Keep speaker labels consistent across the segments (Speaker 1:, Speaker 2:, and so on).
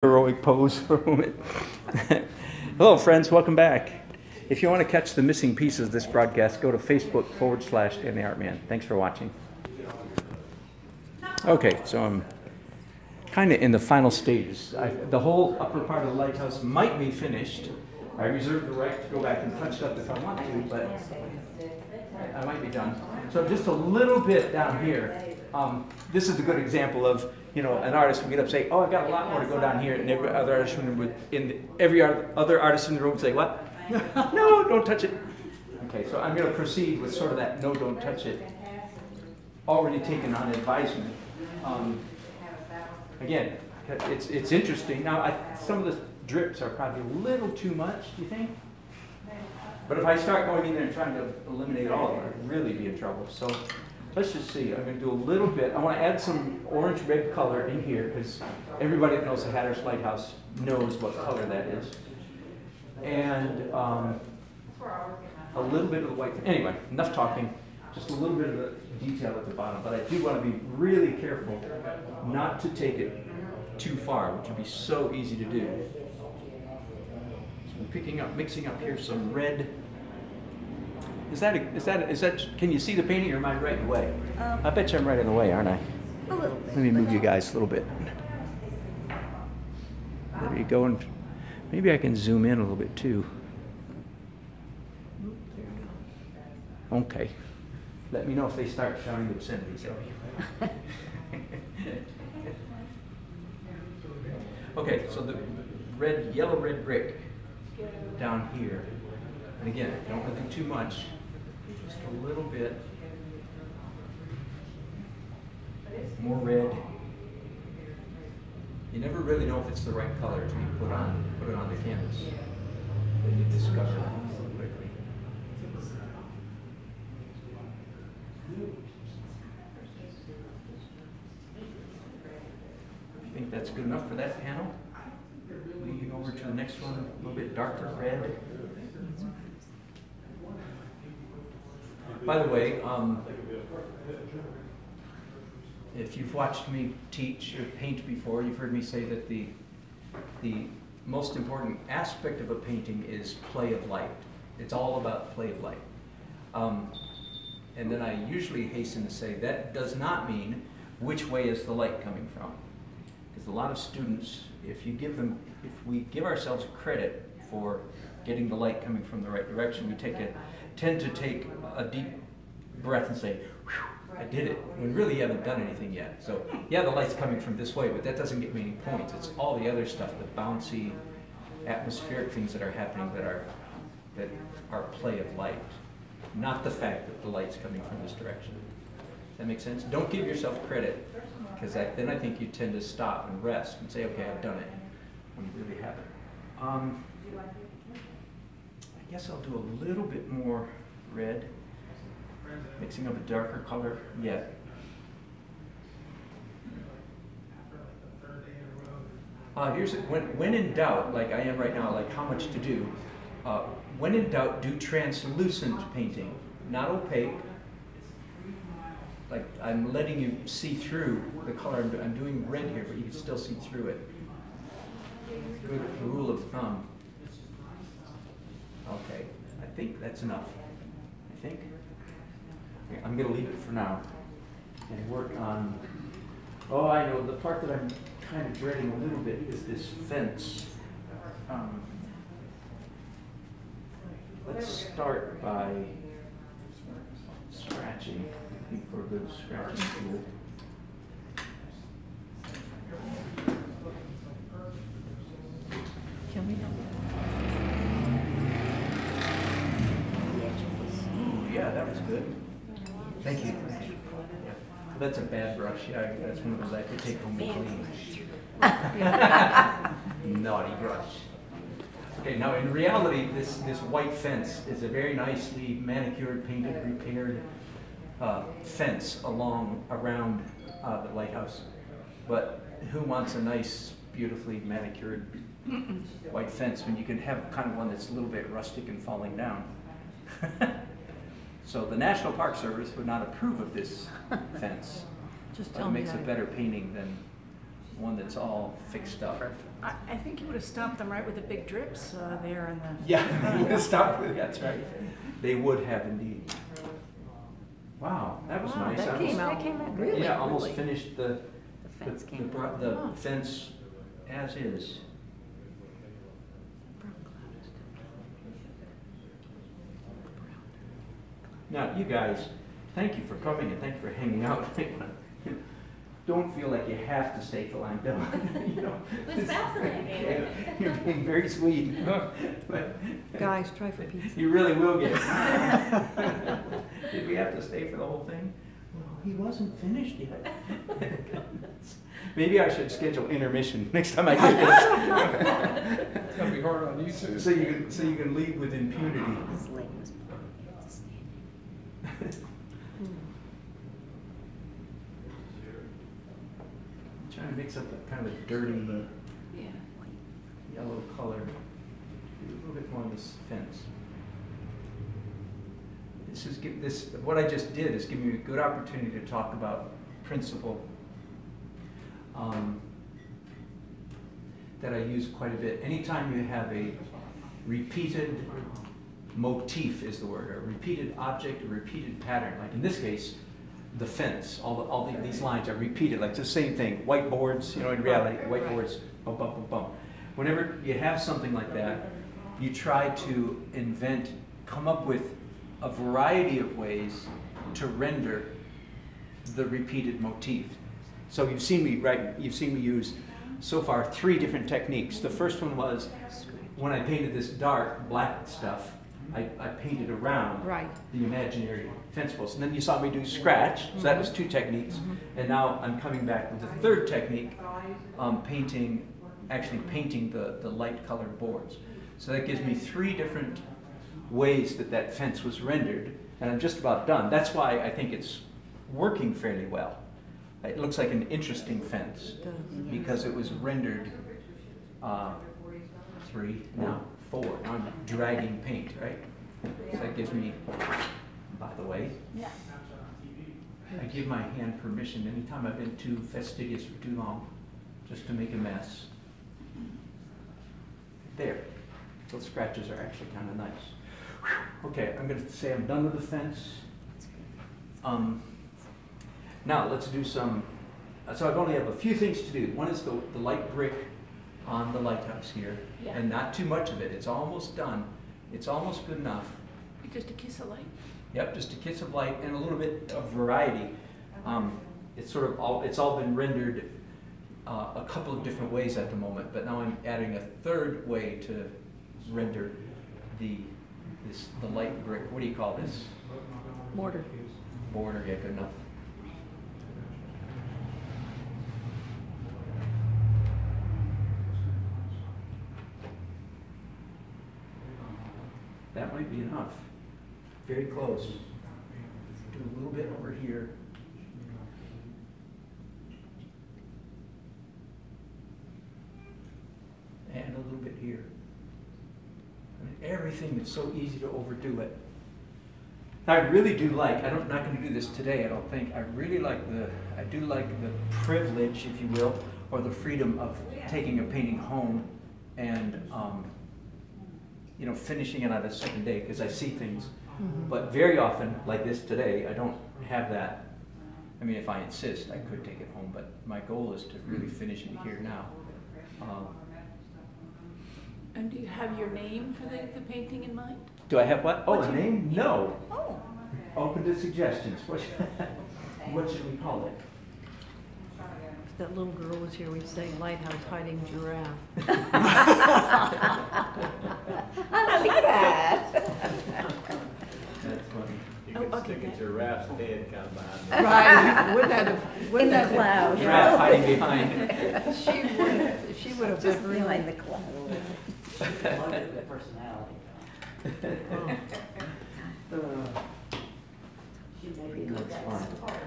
Speaker 1: heroic pose for a moment. Hello, friends. Welcome back. If you want to catch the missing pieces of this broadcast, go to Facebook/Dan the Art Man. Thanks for watching. Okay, so I'm kind of in the final stages. The whole upper part of the lighthouse might be finished. I reserve the right to go back and touch it up if I want to, but I might be done. So just a little bit down here. This is a good example of, an artist would get up and say, "Oh, I've got a lot more to go down here," and every other artist other artist in the room would say, "What? No, don't touch it." Okay, so I'm going to proceed with sort of that "no, don't touch it," already taken on advisement. Again, it's interesting. Now, some of the drips are probably a little too much, do you think? But if I start going in there and trying to eliminate all of it, I'd really be in trouble. So let's just see. I'm going to do a little bit. I want to add some orange-red color in here because everybody that knows the Hatteras Lighthouse knows what color that is. And a little bit of the white. Anyway, enough talking. Just a little bit of the detail at the bottom. But I do want to be really careful not to take it too far, which would be so easy to do. So I'm mixing up here some red. Is that? Can you see the painting, or am I right in the way? I bet you I'm right in the way, aren't I?
Speaker 2: A little bit.
Speaker 1: Let me move you guys a little bit. There you go, and maybe I can zoom in a little bit too. Okay. Let me know if they start shouting obscenities at me. Okay, so the yellow-red brick down here. And again, don't want to do too much. Just a little bit more red. You never really know if it's the right color until you put it on the canvas. Then you discover it so quickly. I think that's good enough for that panel. Moving over to the next one, a little bit darker red. By the way, if you've watched me teach or paint before, you've heard me say that the most important aspect of a painting is play of light. It's all about play of light. And then I usually hasten to say that does not mean which way is the light coming from. Because a lot of students, if we give ourselves credit for getting the light coming from the right direction, we tend to take a deep breath and say, "Whew, I did it," when really you haven't done anything yet. So yeah, the light's coming from this way, but that doesn't get me any points. It's all the other stuff, the bouncy, atmospheric things that are happening that are play of light, not the fact that the light's coming from this direction. Does that make sense? Don't give yourself credit, because then I think you tend to stop and rest and say, "Okay, I've done it," when you really haven't. I guess I'll do a little bit more red, mixing up a darker color yet. Here's when in doubt, like I am right now, like how much to do. When in doubt, do translucent painting, not opaque. Like I'm letting you see through the color. I'm doing red here, but you can still see through it. Good rule of thumb. Okay, I think that's enough. I think. Okay, I'm going to leave it for now and work on. Oh, I know the part that I'm kind of dreading a little bit is this fence. Let's start by scratching. Looking for a good scratching tool.
Speaker 2: Can we
Speaker 1: Yeah, that was good. Thank you. Yeah. That's a bad brush. Yeah, that's one of those I could take home and clean. Naughty brush. Okay, now in reality, this white fence is a very nicely manicured, painted, repaired fence around the lighthouse. But who wants a nice, beautifully manicured white fence when you can have kind of one that's a little bit rustic and falling down? So the National Park Service would not approve of this fence.
Speaker 2: just
Speaker 1: But
Speaker 2: tell
Speaker 1: it
Speaker 2: me
Speaker 1: makes a
Speaker 2: how to-
Speaker 1: better painting than one that's all fixed up.
Speaker 2: I think you would have stopped them right with the big drips there in the...
Speaker 1: Yeah, you would have stopped with it, that's right. They would have indeed. Wow, that was nice.
Speaker 3: That came out really,
Speaker 1: yeah, almost
Speaker 3: really.
Speaker 1: Finished the
Speaker 3: fence came
Speaker 1: the fence as is. Now, you guys, thank you for coming and thank you for hanging out. Don't feel like you have to stay till I'm done. You know,
Speaker 4: It was fascinating.
Speaker 1: You're being very sweet. But
Speaker 3: Guys, try for pizza.
Speaker 1: you really will get. Did we have to stay for the whole thing? Well, he wasn't finished yet. Maybe I should schedule intermission next time I do this.
Speaker 5: It's gonna be hard on you too.
Speaker 1: So you can leave with impunity.
Speaker 3: This leg was standing.
Speaker 1: Trying to mix up a kind of a dirty yellow color. Do a little bit more on this fence. What I just did is give me a good opportunity to talk about principle that I use quite a bit. Anytime you have a repeated motif is the word, or a repeated object, a repeated pattern, like in this case, the fence, these lines are repeated, like it's the same thing. Whiteboards, you know, in reality, whiteboards, bump, bump, bump, bump. Whenever you have something like that, you try to come up with a variety of ways to render the repeated motif. So you've seen me use so far 3 different techniques. The first one was when I painted this dark black stuff, I painted around the imaginary fence post. And then you saw me do scratch, so that was 2 techniques. And now I'm coming back with the 3rd technique, painting the light colored boards. So that gives me 3 different ways that fence was rendered, and I'm just about done. That's why I think it's working fairly well. It looks like an interesting fence because it was rendered 3, now 4. Now I'm dragging paint, right? So that gives me, by the way, I give my hand permission anytime I've been too fastidious for too long, just to make a mess. There. Those scratches are actually kind of nice. Okay, I'm going to say I'm done with the fence. Now let's do some, so I only have a few things to do. One is the light brick on the lighthouse here, and not too much of it. It's almost done. It's almost good enough.
Speaker 2: Just a kiss of light.
Speaker 1: Yep, just a kiss of light and a little bit of variety. It's all been rendered a couple of different ways at the moment, but now I'm adding a 3rd way to render the light brick. What do you call this?
Speaker 3: Mortar.
Speaker 1: Border, yeah, good enough. That might be enough. Very close. Do a little bit over here. And a little bit here. I mean, everything is so easy to overdo it. I really do like, I'm not going to do this today, I don't think. I do like the privilege, if you will, or the freedom of taking a painting home and finishing it on the second day, because I see things. But very often, like this today, I don't have that. I mean, if I insist, I could take it home, but my goal is to really finish it here now.
Speaker 2: And do you have your name for the painting in mind?
Speaker 1: Do I have what? Oh,
Speaker 2: What's
Speaker 1: a
Speaker 2: your
Speaker 1: name? No.
Speaker 2: Oh.
Speaker 1: Open to suggestions. What should we call it?
Speaker 3: If that little girl was here, we'd say Lighthouse hiding giraffe.
Speaker 4: I like that.
Speaker 1: That's funny.
Speaker 6: You can
Speaker 2: okay,
Speaker 6: stick a
Speaker 2: good.
Speaker 6: giraffe's head kind of behind there.
Speaker 3: Right, wouldn't
Speaker 4: In the
Speaker 3: that
Speaker 4: cloud.
Speaker 1: Giraffe hiding behind.
Speaker 3: she would have
Speaker 4: Just
Speaker 3: been really.
Speaker 4: behind the cloud.
Speaker 7: The personality.
Speaker 1: That's fun.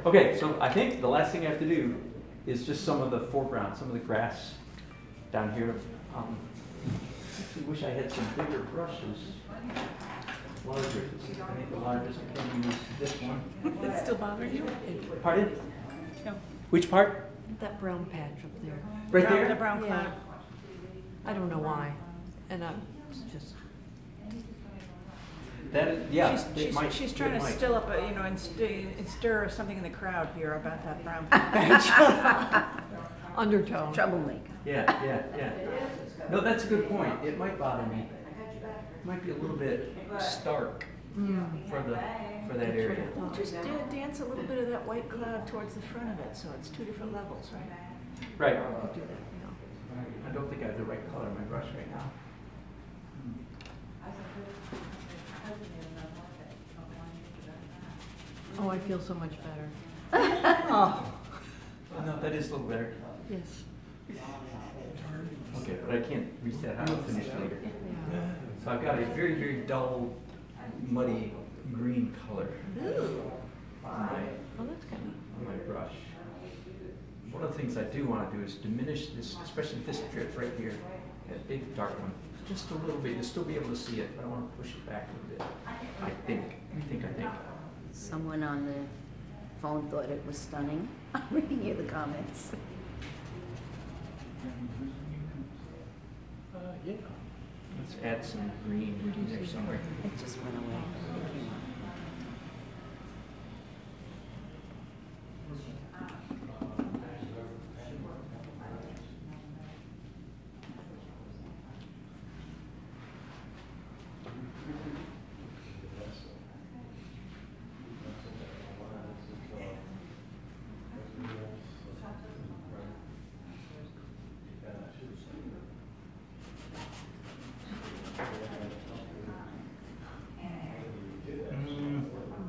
Speaker 1: Okay, so I think the last thing I have to do is just some of the foreground, some of the grass down here. I wish I had some bigger brushes. Larger. I think the largest I can use this one.
Speaker 2: Does it still bother you?
Speaker 1: Pardon?
Speaker 2: No.
Speaker 1: Which part?
Speaker 3: That brown patch up there.
Speaker 1: Right there?
Speaker 2: The brown
Speaker 3: Yeah.
Speaker 2: cloud.
Speaker 3: I don't know why, and I'm just,
Speaker 1: That is, yeah. it might-
Speaker 2: She's
Speaker 1: it
Speaker 2: trying to
Speaker 1: might.
Speaker 2: still up, and stir something in the crowd here about that brown patch.
Speaker 3: undertone.
Speaker 4: Troublemaker.
Speaker 1: Yeah. No, that's a good point. It might bother me. It might be a little bit stark for that area.
Speaker 2: Well, just dance a little bit of that white cloud towards the front of it, so it's two different levels, right?
Speaker 1: Right.
Speaker 3: Do that, yeah.
Speaker 1: I don't think I have the right color in my brush right now.
Speaker 3: Oh, I feel so much better.
Speaker 2: Oh.
Speaker 1: No, that is a little better.
Speaker 3: Yes.
Speaker 1: Okay, but I can't reset how I'll finish later.
Speaker 3: Yeah.
Speaker 1: So I've got a very, very dull, muddy green color on
Speaker 3: Oh, that's kind
Speaker 1: my brush. One of the things I do want to do is diminish this, especially this drip right here, that big dark one, just a little bit. You'll still be able to see it, but I want to push it back a little bit. I think.
Speaker 4: Someone on the phone thought it was stunning. I'm reading you the comments.
Speaker 1: Yeah. Let's add some green in there somewhere.
Speaker 4: It just went away.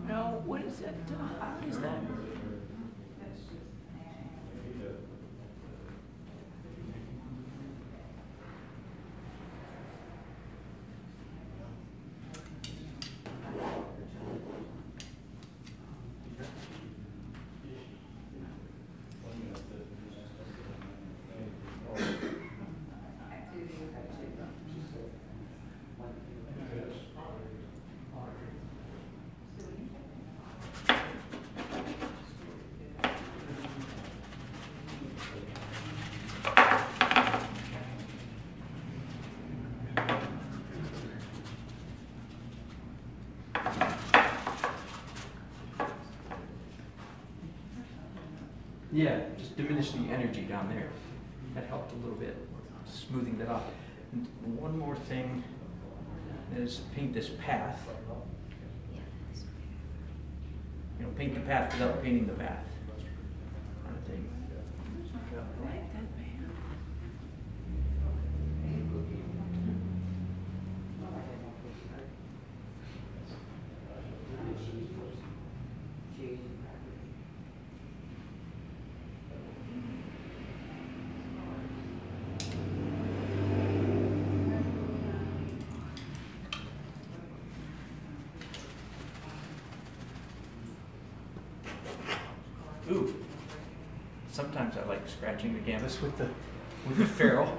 Speaker 2: No, what is that? What is that?
Speaker 1: Yeah, just diminish the energy down there. That helped a little bit, smoothing that off. And one more thing is paint this path. Paint the path without painting the path. Kind of thing.
Speaker 2: I like that man.
Speaker 1: Ooh. Sometimes I like scratching the canvas with the ferrule.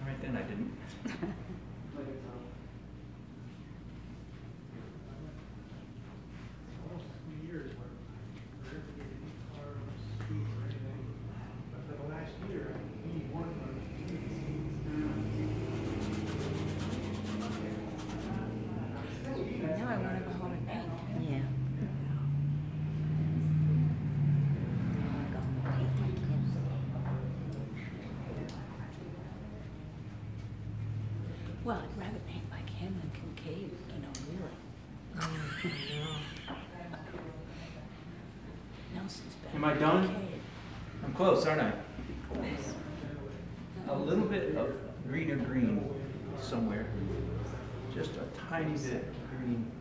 Speaker 1: Right then I didn't.
Speaker 2: Now I want to go home and paint.
Speaker 4: Yeah.
Speaker 2: Well, I'd rather paint like him than Kincaid, really. Nelson's better.
Speaker 1: Am I
Speaker 2: than
Speaker 1: done?
Speaker 2: Kincaid.
Speaker 1: I'm close, aren't I? A little bit of greener green somewhere. Just a tiny bit green.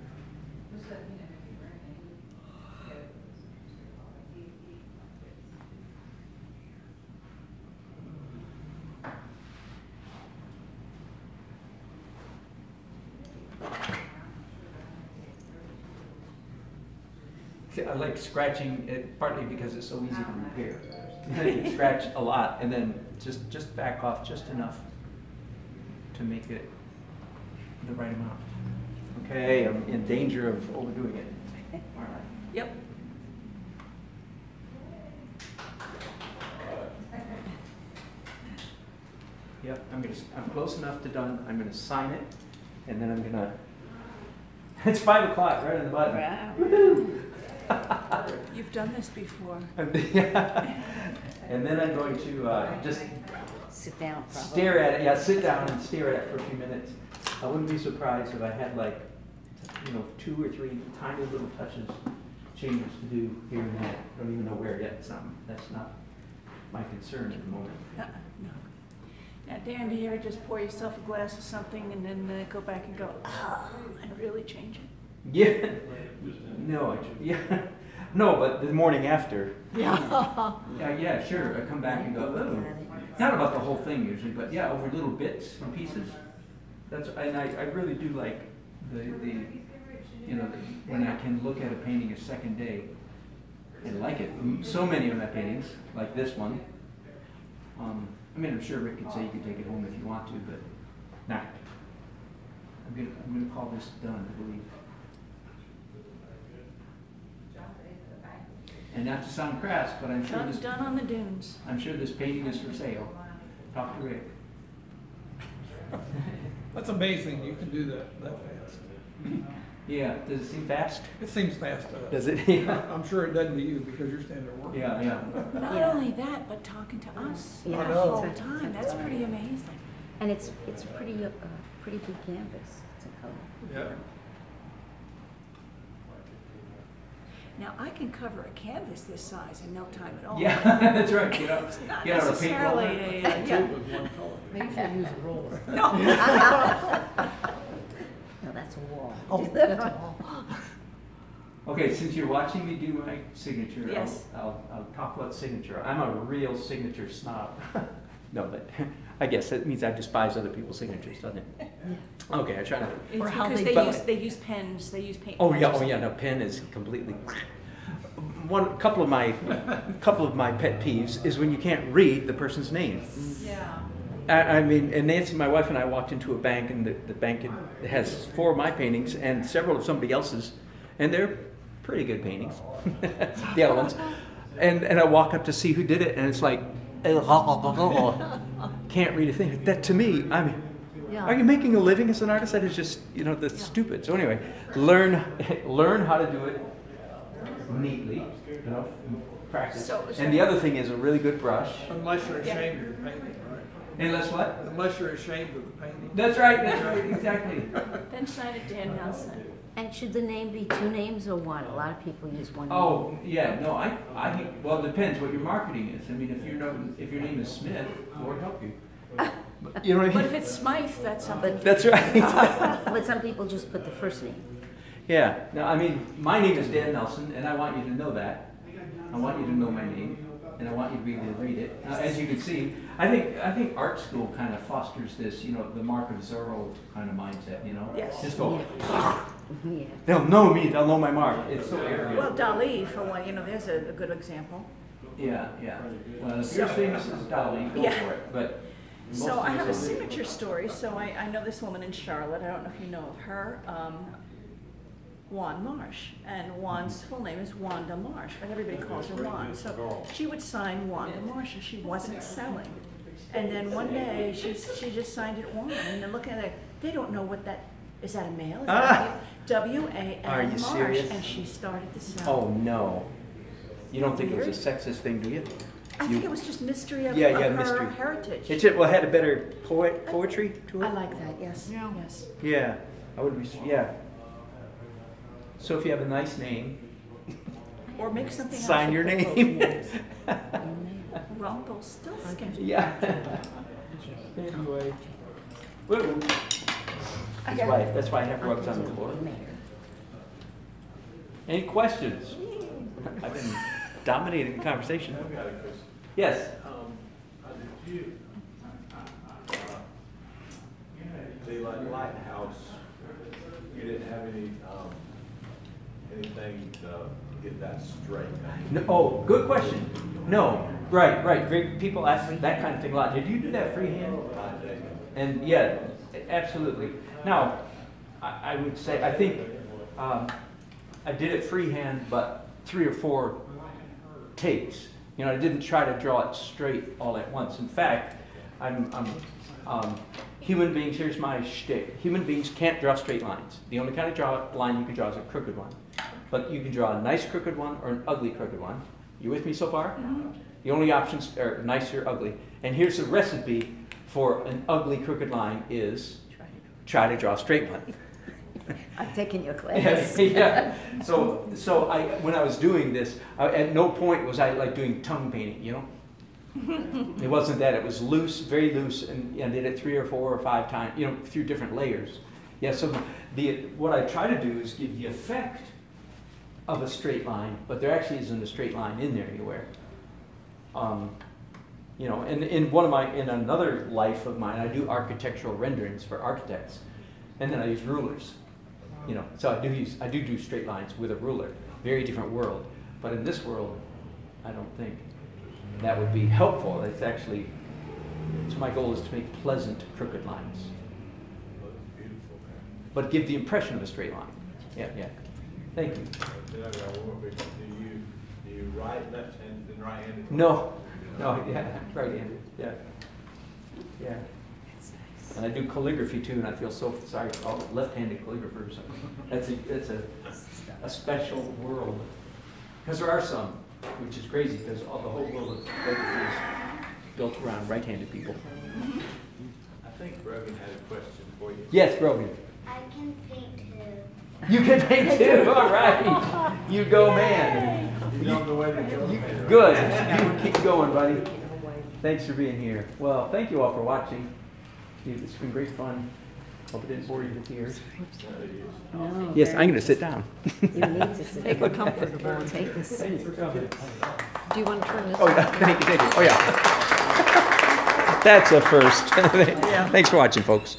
Speaker 1: I like scratching it partly because it's so easy to repair. You can scratch a lot and then just back off just enough to make it the right amount. Okay, I'm in danger of overdoing it.
Speaker 2: Yep.
Speaker 1: Yep, I'm close enough to done. I'm gonna sign it, and then I'm gonna, it's 5 o'clock, right on the button.
Speaker 4: Wow.
Speaker 1: Woohoo!
Speaker 2: You've done this before.
Speaker 1: Yeah. And then I'm going to just
Speaker 4: Sit down, probably.
Speaker 1: stare at it. Yeah, sit down and stare at it for a few minutes. I wouldn't be surprised if I had like, 2 or 3 tiny little touches, changes to do here and there. I don't even know where yet. That's not my concern at the moment.
Speaker 2: No. Now, Dan, do you ever just pour yourself a glass of something and then go back and go, and really change it?
Speaker 1: Yeah. No, yeah. No, but the morning after.
Speaker 3: Yeah.
Speaker 1: Yeah, sure. I come back and go, oh. Not about the whole thing usually, but yeah, over little bits and pieces. And I really do like when I can look at a painting a second day and like it. So many of my paintings, like this one. I mean, I'm sure Rick could say you can take it home if you want to, but nah. I'm gonna call this done, I believe. And not to sound crass, but I'm sure
Speaker 2: Done on the dunes.
Speaker 1: I'm sure this painting is for sale. Talk to Rick.
Speaker 5: That's amazing, you can do that fast.
Speaker 1: Yeah, does it seem fast?
Speaker 5: It seems fast to us.
Speaker 1: Does it? Yeah.
Speaker 5: I'm sure it doesn't to you because you're standing there working.
Speaker 1: Yeah.
Speaker 2: Not
Speaker 4: Yeah.
Speaker 2: only that, but talking to us
Speaker 4: Yeah.
Speaker 2: the
Speaker 5: I know.
Speaker 2: whole time. That's pretty amazing.
Speaker 4: And it's pretty pretty big canvas to cover.
Speaker 5: Yeah.
Speaker 2: Now, I can cover a canvas this size in no time at all.
Speaker 1: Yeah, that's right. Get out,
Speaker 2: It's not
Speaker 1: get out a paint
Speaker 2: necessarily
Speaker 1: roller.
Speaker 2: a,
Speaker 5: Two with one color.
Speaker 3: Maybe you should use a roller.
Speaker 4: No, that's a wall.
Speaker 3: Oh, that's all.
Speaker 1: Okay, since you're watching me do my signature,
Speaker 2: Yes.
Speaker 1: I'll talk about signature. I'm a real signature snob. No, but I guess that means I despise other people's signatures, doesn't it? Okay, I try not to.
Speaker 2: It's
Speaker 3: Or how
Speaker 2: because
Speaker 3: they
Speaker 2: they use pens, they use paint
Speaker 1: Oh
Speaker 2: pens.
Speaker 1: yeah, no, pen is completely. Couple of my pet peeves is when you can't read the person's name.
Speaker 2: Yeah.
Speaker 1: I mean, and Nancy, my wife, and I walked into a bank, and the bank has 4 of my paintings and several of somebody else's, and they're pretty good paintings, the other ones. And I walk up to see who did it, and it's like, can't read a thing. That to me, I mean,
Speaker 3: Yeah.
Speaker 1: are you making a living as an artist? That is just, that's stupid. So anyway, learn how to do it neatly, practice.
Speaker 2: So-
Speaker 1: And the other thing is a really good brush.
Speaker 5: Unless you're ashamed of your painting, right?
Speaker 1: Unless what?
Speaker 5: Unless you're ashamed of the painting.
Speaker 1: That's right, exactly.
Speaker 2: Then sign it Dan Nelson.
Speaker 4: And should the name be 2 names or 1? A lot of people use 1 name.
Speaker 1: Oh, yeah, no, I think, well, it depends what your marketing is. I mean, if your name is Smith, Lord help you. You know what I
Speaker 2: But
Speaker 1: mean?
Speaker 2: if it's Smythe, that's something.
Speaker 1: That's right.
Speaker 4: But some people just put the first name.
Speaker 1: Yeah, no, I mean, my name is Dan Nelson, and I want you to know that. I want you to know my name, and I want you to be able to read it. As you can see, I think art school kind of fosters this, the Mark of Zorro kind of mindset,
Speaker 2: Yes.
Speaker 1: Just go,
Speaker 4: Yeah.
Speaker 1: they'll know me, they'll know my mark. It's so arrogant.
Speaker 2: Well, Dali, for one, there's a good example.
Speaker 1: Yeah. Well, if you're famous as Dolly, go
Speaker 2: Yeah.
Speaker 1: for it, but. most
Speaker 2: So
Speaker 1: of
Speaker 2: I have a
Speaker 1: these-
Speaker 2: signature story. So I know this woman in Charlotte. I don't know if you know of her. Juan Marsh. And Juan's full name is Wanda Marsh, but everybody calls her Juan. So she would sign Wanda Marsh, and she wasn't selling. And then one day she just signed it Juan, and they're looking at it. They don't know what that is. That a male? Is that a female? W-A-N
Speaker 1: Are you
Speaker 2: Marsh,
Speaker 1: serious?
Speaker 2: and she started to sell.
Speaker 1: Oh, no. You don't think it was a sexist thing, do you?
Speaker 2: I think it was just mystery of,
Speaker 1: Yeah,
Speaker 2: of her
Speaker 1: mystery.
Speaker 2: heritage.
Speaker 1: It had a better poetry to it?
Speaker 2: I like that. Yes.
Speaker 3: Yeah.
Speaker 2: Yes.
Speaker 1: Yeah, I would be, yeah. So if you have a nice name,
Speaker 2: Or make something
Speaker 1: sign
Speaker 2: else
Speaker 1: your
Speaker 2: with both
Speaker 1: name.
Speaker 2: names. Rumpelstiltskin.
Speaker 1: Yeah. Anyway. Woo. That's why I have rugs on the floor. Any questions? I've been dominating the conversation.
Speaker 6: I've got a question.
Speaker 1: Yes.
Speaker 6: Did you, the Lighthouse, you didn't have anything to get that straight?
Speaker 1: No, oh, good question. No, right. Great. People ask me that kind of thing a lot. Did you do that freehand?
Speaker 6: I did.
Speaker 1: And yeah, absolutely. Now, I would say, I think I did it freehand, but 3 or 4 takes. I didn't try to draw it straight all at once. In fact, Human beings, here's my shtick. Human beings can't draw straight lines. The only kind of line you can draw is a crooked one. But you can draw a nice crooked one or an ugly crooked one. You with me so far?
Speaker 2: Mm-hmm.
Speaker 1: The only options are nice or ugly. And here's the recipe for an ugly crooked line is try to draw a straight one.
Speaker 4: I'm taking your class.
Speaker 1: Yeah. So when I was doing this, at no point was I like doing tongue painting, you know? It wasn't that. It was loose, very loose, and I did it 3 or 4 or 5 times, you know, through different layers. Yeah, so what I try to do is give the effect of a straight line, but there actually isn't a straight line in there anywhere. You know, and in another life of mine, I do architectural renderings for architects, and then I use rulers. You know, so I do straight lines with a ruler. Very different world, but in this world, I don't think that would be helpful. It's actually, so my goal is to make pleasant crooked lines,
Speaker 6: Beautiful.
Speaker 1: but give the impression of a straight line. Yeah. Thank you.
Speaker 6: Then I got one more big one. Do you write left-handed and right-handed?
Speaker 1: No, yeah, right-handed, yeah. And I do calligraphy too, and I feel so sorry for all the left-handed calligraphers. That's a special world. Because there are some, which is crazy, because the whole world of calligraphy is built around right-handed people.
Speaker 6: I think Brogan had a question for you.
Speaker 1: Yes, Brogan.
Speaker 8: I can paint too.
Speaker 1: You can paint too, all right. You go, man.
Speaker 6: You know the way to go.
Speaker 1: Good. You keep going, buddy. Thanks for being here. Well, thank you all for watching. It's been great fun. Hope it didn't bore you to tears.
Speaker 4: No,
Speaker 1: Yes,
Speaker 4: very
Speaker 1: I'm going to sit down.
Speaker 4: You need to sit
Speaker 3: Take
Speaker 4: down.
Speaker 3: a comfortable.
Speaker 4: Take a seat.
Speaker 3: Do you want to turn this?
Speaker 1: Oh, yeah. Thank you. Oh, yeah. That's a first. Thanks for watching, folks.